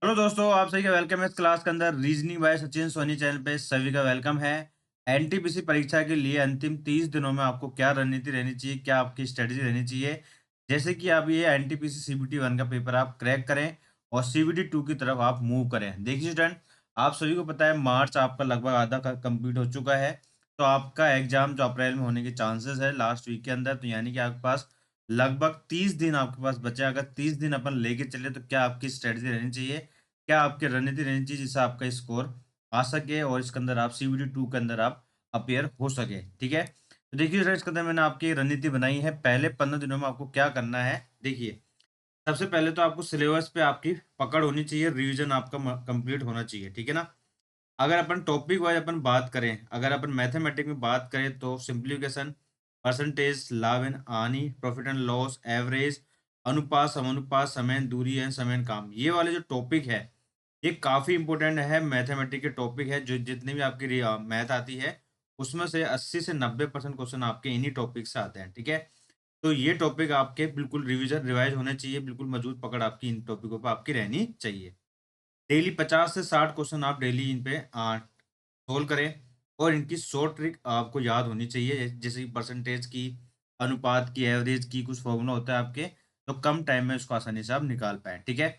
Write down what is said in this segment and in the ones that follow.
Hello दोस्तों, आप सभी का वेलकम है इस क्लास के अंदर। Reasoning by Sachin Soni channel पे सभी का वेलकम है। एनटीपीसी परीक्षा के लिए अंतिम 30 दिनों में आपको क्या रणनीति रहनी चाहिए, क्या आपकी स्ट्रेटजी रहनी चाहिए, जैसे कि आप ये एनटीपीसी सीबीटी 1 का पेपर आप क्रैक करें और सीबीटी 2 की तरफ आप मूव करें। देखिए स्टूडेंट, आप सभी को पता है मार्च आपका लगभग आधा का कंप्लीट हो चुका है। तो आपका एग्जाम जो अप्रैल में होने के चांसेस है लास्ट वीक के अंदर, तो यानी कि आपके पास लगभग 30 दिन आपके पास बचे। अगर 30 दिन अपन लेके चले तो क्या आपकी स्ट्रेटजी रहनी चाहिए, क्या आपकी रणनीति रहनी चाहिए, जिससे आपका स्कोर आ सके और इसके अंदर आप सीबीटी 2 के अंदर आप अपीयर हो सके। ठीक है, तो देखिए फ्रेंड्स, इसके अंदर मैंने आपकी रणनीति बनाई है। पहले 15 दिनों में आपको क्या करना है, देखिए सबसे पहले तो आपको सिलेबस पे आपकी पकड़ होनी चाहिए, रिवीजन आपका कंप्लीट होना चाहिए। ठीक है ना। अगर अपन टॉपिक वाइज अपन बात करें, अगर अपन मैथमेटिक में बात करें तो सिंप्लीफिकेशन, परसेंटेज, लाभ एंड हानि, प्रॉफिट एंड लॉस, एवरेज, अनुपात, समानुपात, समय दूरी एंड समय काम, ये वाले जो टॉपिक है ये काफी इंपॉर्टेंट है। मैथमेटिक्स के टॉपिक है, जो जितनी भी आपकी मैथ आती है उसमें से 80 से 90% क्वेश्चन आपके इन्हीं टॉपिक से आते हैं। ठीक है, तो ये टॉपिक आपके बिल्कुल रिवीजन रिवाइज होने चाहिए, बिल्कुल मजबूत पकड़ आपकी इन टॉपिकों पर आपकी रहनी चाहिए। डेली 50 से 60 क्वेश्चन आप डेली इन पे सोल्व करें और इनकी शॉर्ट ट्रिक आपको याद होनी चाहिए, जैसे कि परसेंटेज की, अनुपात की, एवरेज की कुछ फॉर्मूला होता है आपके, तो कम टाइम में उसको आसानी से आप निकाल पाए। ठीक है,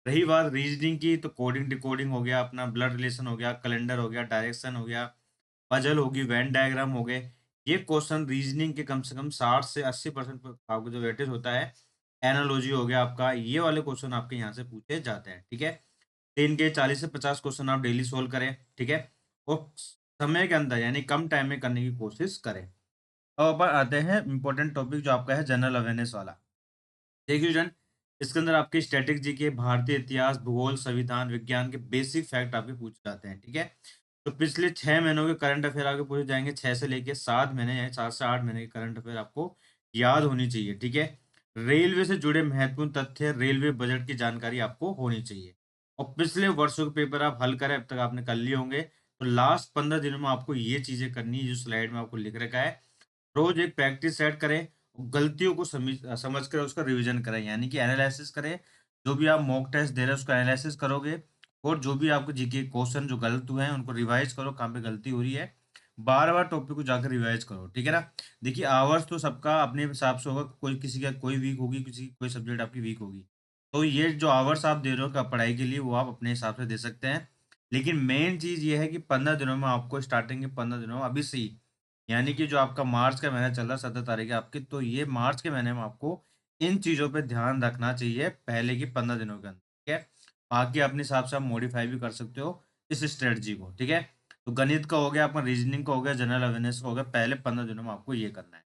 रही बात रीजनिंग की, तो कोडिंग डिकोडिंग हो गया, अपना ब्लड रिलेशन हो गया, कैलेंडर हो गया, डायरेक्शन हो गया, पजल होगी, वेन डायग्राम हो गए। ये क्वेश्चन रीजनिंग के कम से कम 60 से 80% आपको जो वेटेज होता है, एनालॉजी हो गया आपका, ये वाले क्वेश्चन आपके यहाँ से पूछे जाते हैं। ठीक है, दिन के 40 से 50 क्वेश्चन आप डेली सोल्व करें। ठीक है, और समय के अंदर यानी कम टाइम में करने की कोशिश करें। अब अपन आते हैं इंपॉर्टेंट टॉपिक जो आपका है जनरल अवेयरनेस वाला। देखिए स्टूडेंट, इसके अंदर आपके स्टैटिक जीके, भारतीय इतिहास, भूगोल, संविधान, विज्ञान के बेसिक फैक्ट आपके पूछे जाते हैं। ठीक है, तो पिछले 6 महीनों के करंट अफेयर आपके पूछे जाएंगे। 6 से लेके 7 महीने या 7 से 8 महीने के करंट अफेयर आपको याद होनी चाहिए। ठीक है, रेलवे से जुड़े महत्वपूर्ण तथ्य, रेलवे बजट की जानकारी आपको होनी चाहिए और पिछले वर्षों के पेपर आप हल करें, अब तक आपने कर लिए होंगे। तो लास्ट 15 दिनों में आपको ये चीजें करनी है जो स्लाइड में आपको लिख रखा है। रोज एक प्रैक्टिस सेट करें, गलतियों को समझ कर उसका रिवीजन करें, यानी कि एनालिसिस करें। जो भी आप मॉक टेस्ट दे रहे हैं उसका एनालिसिस करोगे और जो भी आपको जीके क्वेश्चन जो गलत हुए हैं उनको रिवाइज करो, कहाँ पे गलती हो रही है, बार बार टॉपिक को जाकर रिवाइज करो। ठीक है ना। देखिए आवर्स तो सबका अपने हिसाब से होगा, कोई किसी का कोई वीक होगी, किसी कोई सब्जेक्ट आपकी वीक होगी। तो ये जो आवर्स आप दे रहे हो पढ़ाई के लिए वो आप अपने हिसाब से दे सकते हैं। लेकिन मेन चीज ये है कि 15 दिनों में आपको, स्टार्टिंग के 15 दिनों में अभी से ही, यानी कि जो आपका मार्च का महीना चल रहा है, 17 तारीख है आपकी, तो ये मार्च के महीने में आपको इन चीज़ों पे ध्यान रखना चाहिए पहले की 15 दिनों के अंदर। ठीक है, बाकी अपने हिसाब से आप मॉडिफाई भी कर सकते हो इस स्ट्रेटजी को। ठीक है, तो गणित का हो गया, आपका रीजनिंग का हो गया, जनरल अवेयरनेस का हो गया, पहले 15 दिनों में आपको ये करना है।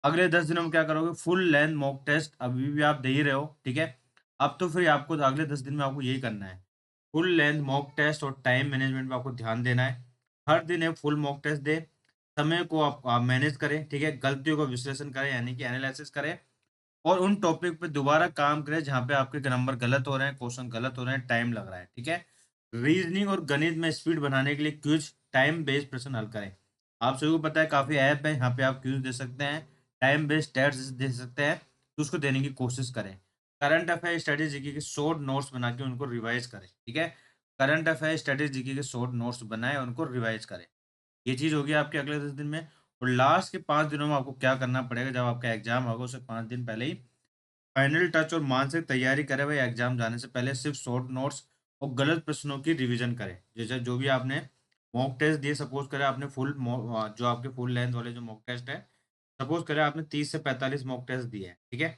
अगले 10 दिनों में क्या करोगे, फुल लेंथ मॉक टेस्ट अभी भी आप दे ही रहे हो। ठीक है, अब तो फिर आपको अगले 10 दिन में आपको यही करना है, फुल लेंथ मॉक टेस्ट और टाइम मैनेजमेंट पे आपको ध्यान देना है। हर दिन एक फुल मॉक टेस्ट दे, समय को आप मैनेज करें। ठीक है, गलतियों का विश्लेषण करें यानी कि एनालिसिस करें और उन टॉपिक पे दोबारा काम करें जहाँ पे आपके नंबर गलत हो रहे हैं, क्वेश्चन गलत हो रहे हैं, टाइम लग रहा है। ठीक है, रीजनिंग और गणित में स्पीड बढ़ाने के लिए क्विज, टाइम बेस्ड प्रश्न हल करें। आप सभी को पता है काफी ऐप है, यहाँ पे आप क्विज दे सकते हैं, टाइम बेस्ड टेस्ट दे सकते हैं, तो उसको देने की कोशिश करें। करंट अफेयर स्ट्रेटेजी के शॉर्ट नोट्स बना के उनको रिवाइज करें। ठीक है, करंट अफेयर स्ट्रेटेजी के शॉर्ट नोट्स बनाए उनको रिवाइज करें। ये चीज होगी आपके अगले 10 दिन में। और लास्ट के 5 दिनों में आपको क्या करना पड़ेगा, जब आपका एग्जाम होगा उससे 5 दिन पहले ही फाइनल टच और मानसिक तैयारी करें भाई। एग्जाम जाने से पहले सिर्फ शॉर्ट नोट्स और गलत प्रश्नों की रिवीजन करें। जैसे जो भी आपने मॉक टेस्ट दिए, सपोज करें आपने जो आपके फुल लेंथ वाले जो मॉक टेस्ट है, सपोज करें आपने 30 से 45 मॉक टेस्ट दिए हैं। ठीक है,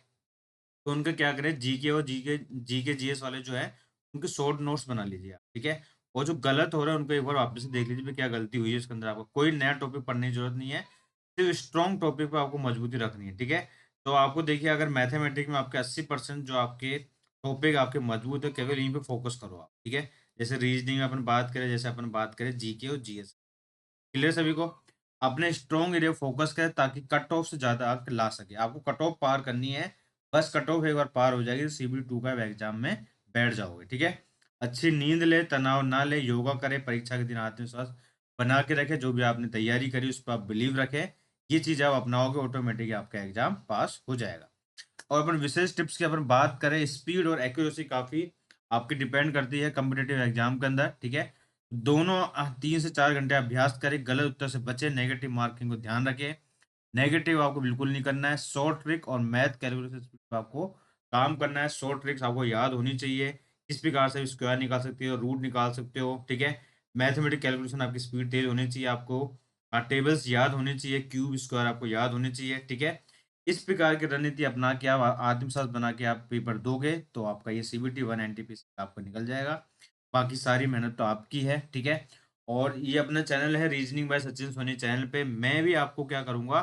तो उनका क्या करें, जीके और जीके जीएस वाले जो है उनके शॉर्ट नोट्स बना लीजिए आप। ठीक है, और जो गलत हो रहा है उनको एक बार वापस से देख लीजिए भी क्या गलती हुई है इसके अंदर। आपको कोई नया टॉपिक पढ़ने की जरूरत नहीं है, सिर्फ स्ट्रॉन्ग टॉपिक पे आपको मजबूती रखनी है। ठीक है, तो आपको देखिए अगर मैथमेटिक्स में आपके 80% जो आपके टॉपिक आपके मजबूत है, केवल यहीं पे फोकस करो आप। ठीक है, जैसे रीजनिंग में अपन बात करें, जैसे अपन बात करें जीके और जीएस। क्लियर सभी को। अपने स्ट्रॉन्ग एरिया फोकस करें ताकि कट ऑफ से ज्यादा अंक ला सके। आपको कट ऑफ पार करनी है, बस कट ऑफ एक बार पार हो जाएगी तो सीबी 2 का एग्जाम में बैठ जाओगे। ठीक है, अच्छी नींद ले, तनाव ना ले, योगा करें, परीक्षा के दिन आत्मविश्वास बना के रखें, जो भी आपने तैयारी करी उस पर आप बिलीव रखें। ये चीज आप अपनाओगे, ऑटोमेटिक आपका एग्जाम पास हो जाएगा। और अपन विशेष टिप्स की अपन बात करें, स्पीड और एक्यूरेसी काफी आपकी डिपेंड करती है कॉम्पिटिटिव एग्जाम के अंदर, ठीक है? दोनों 3 से 4 घंटे अभ्यास करें, गलत उत्तर से बचें, नेगेटिव मार्किंग को ध्यान रखें। नेगेटिव आपको बिल्कुल नहीं करना है, शॉर्ट ट्रिक और मैथ कैलकुलेशन स्पीड पे आपको काम करना है। शॉर्ट ट्रिक्स आपको याद होनी चाहिए, किस प्रकार से स्क्वायर निकाल सकते हो, रूट निकाल सकते हो, ठीक है? मैथमेटिक कैलकुलेशन आपकी स्पीड तेज़ होनी चाहिए आपको। टेबल्स याद होनी चाहिए, क्यूब, स्क्वायर आपको याद होनी चाहिए, ठीक है? इस प्रकार की रणनीति अपना के आप आत्मसात बना के आप पेपर दोगे, तो आपका ये सीबीटी 1 एनटीपीसी आपका निकल जाएगा। बाकी सारी मेहनत तो आपकी है, ठीक है? और ये अपना चैनल है reasoning by Sachin Soni channel पे मैं भी आपको क्या करूँगा,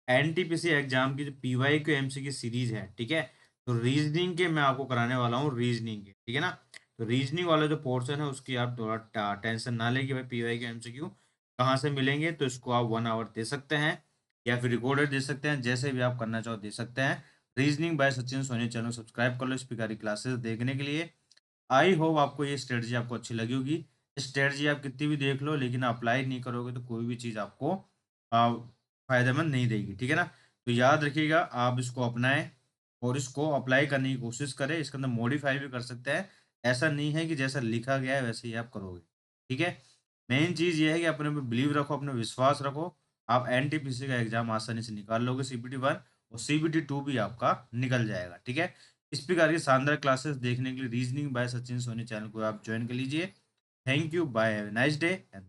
एनटीपीसी एग्जाम की जो पीवाईक्यू एमसीक्यू सीरीज है, ठीक है? तो रीजनिंग के मैं आपको कराने वाला हूँ रीजनिंग के, ठीक है ना? तो रीजनिंग वाला जो पोर्शन है उसकी आप थोड़ा टेंशन ना लें कि भाई पीवाईक्यू एमसीक्यू कहाँ से मिलेंगे, तो इसको आप 1 आवर दे सकते हैं या फिर रिकॉर्डेड दे सकते हैं, जैसे भी आप करना चाहो दे सकते हैं। Reasoning by Sachin Soni channel subscribe कर लो इस प्रकार की क्लासेस देखने के लिए। आई होप आपको ये स्ट्रेटजी आपको अच्छी लगी होगी। स्ट्रेटजी आप कितनी भी देख लो, लेकिन अप्लाई नहीं करोगे तो कोई भी चीज़ आपको फ़ायदेमंद नहीं देगी, ठीक है ना? तो याद रखिएगा, आप इसको अपनाएँ और इसको अप्लाई करने की कोशिश करें। इसके अंदर मॉडिफ़ाई भी कर सकते हैं। ऐसा नहीं है कि जैसा लिखा गया है वैसे ही आप करोगे, ठीक है? मेन चीज़ ये है कि अपने पे बिलीव रखो, अपने विश्वास रखो। आप एनटीपीसी का एग्ज़ाम आसानी से निकाल लोगे, सीबीटी 1 और सीबीटी 2 भी आपका निकल जाएगा, ठीक है? इस प्रकार की शानदार क्लासेस देखने के लिए reasoning by Sachin Soni channel को आप ज्वाइन कर लीजिए। Thank you, bye, have a nice day and